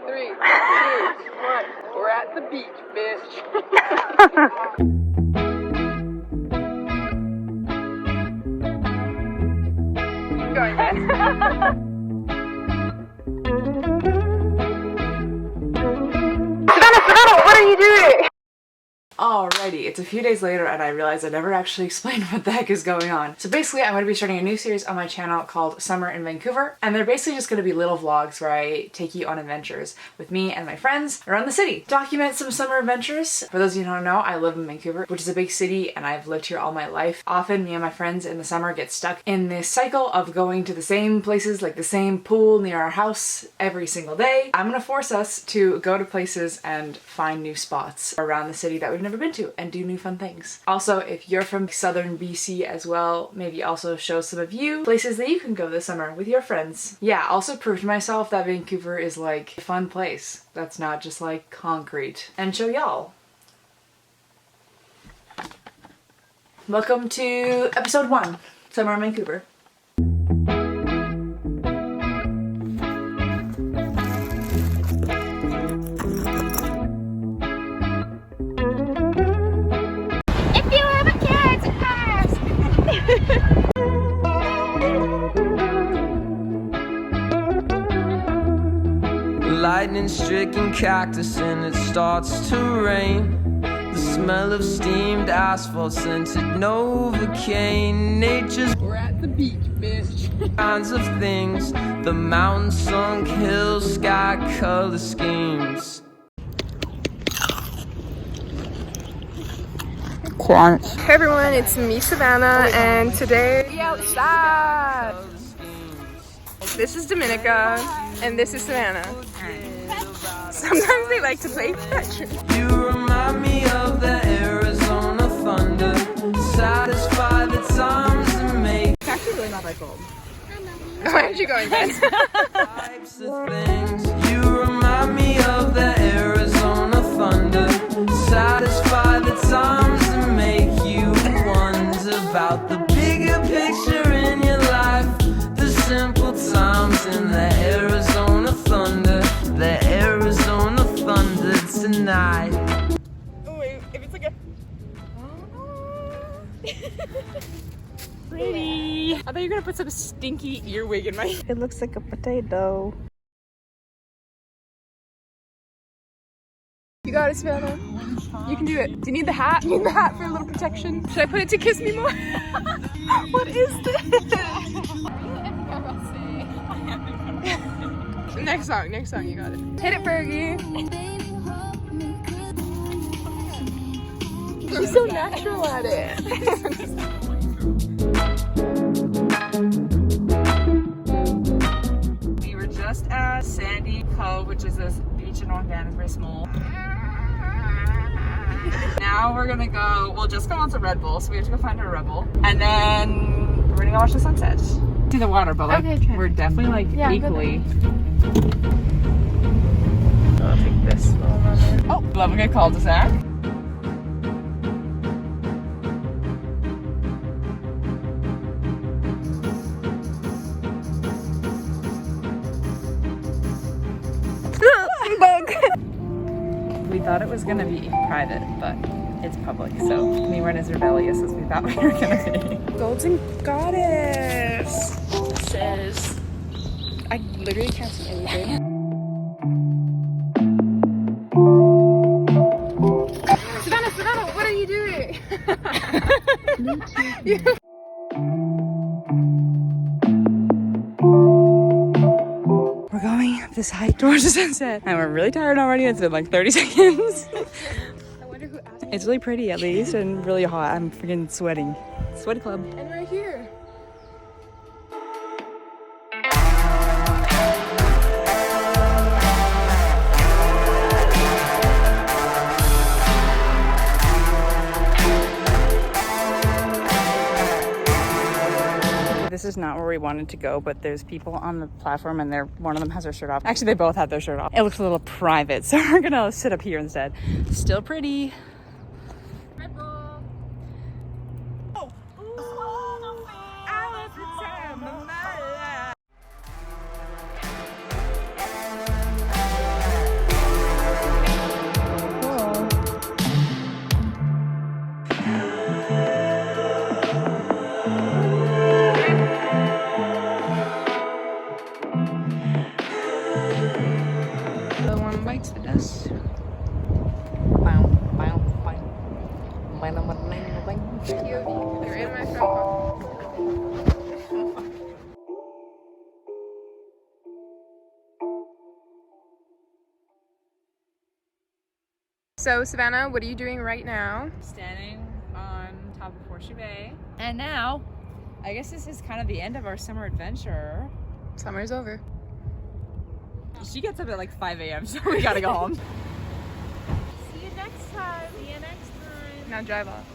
3, 2, 1. We're at the beach, bitch. Going back. Savannah, what are you doing? Alrighty, it's a few days later and I realized I never actually explained what the heck is going on. So basically I'm going to be starting a new series on my channel called Summer in Vancouver, and they're basically just going to be little vlogs where I take you on adventures with me and my friends around the city. Document some summer adventures. For those of you who don't know, I live in Vancouver, which is a big city, and I've lived here all my life. Often me and my friends in the summer get stuck in this cycle of going to the same places, like the same pool near our house every single day. I'm going to force us to go to places and find new spots around the city that we've never been to and do new fun things. Also, if you're from southern BC as well, maybe also show some of you places that you can go this summer with your friends. Yeah, also prove to myself that Vancouver is like a fun place that's not just like concrete, and show y'all. Welcome to episode 1, Summer in Vancouver. Lightning-stricken cactus and it starts to rain. The smell of steamed asphalt scented Novocaine. Nature's We're at the beach, bitch. kinds of things. The mountain sunk hills, sky color schemes. Hey everyone, it's me, Savannah, and today we outside. This is Dominica, and this is Savannah. Sometimes they like to play fetch. You remind me of the Arizona thunder. Satisfy the times and make It's actually really not that cold. Why aren't you going then? types of things. You remind me of the Arizona thunder. Satisfy the times and make you wonder about the bigger picture in your life. The simple times in the Arizona thunder. The Arizona thunder tonight. Oh wait, if it's like a... Pretty. I thought you were gonna put some stinky earwig in my... It looks like a potato. You got it, Savannah. You can do it. Do you need the hat? Do you need the hat for a little protection? Should I put it to kiss me more? What is this? Next song, you got it. Hit it, Fergie. You're so natural at it. We were just at Sandy Cove, which is this beach in North Van. It's very small. Now we're gonna go, we'll just go on to Red Bull, so we have to go find our Red Bull. And then we're gonna go watch the sunset. To the water, but like, Okay, we're definitely like equally. I'll take this. Oh, loving a cul-de-sac. We thought it was gonna be private, but it's public, so we weren't as rebellious as we thought we were gonna be. Golden Goddess says, I literally can't see anything. Savannah, what are you doing? We're going up this hike towards the sunset, and we're really tired already. It's been like 30 seconds. I wonder who asked. It's really pretty at least, and really hot. I'm freaking sweating. Sweat club. And we're here. This is not where we wanted to go, but there's people on the platform and one of them has their shirt off. Actually, they both have their shirt off. It looks a little private, so we're gonna sit up here instead. Still pretty. Red Bull. Oh. The one bites the dust. You're in my front pocket. So Savannah, what are you doing right now? Standing on top of Horseshoe Bay. And now, I guess this is kind of the end of our summer adventure. Summer's over. She gets up at like 5 a.m. so we gotta go home. See you next time. See you next time. Now drive off.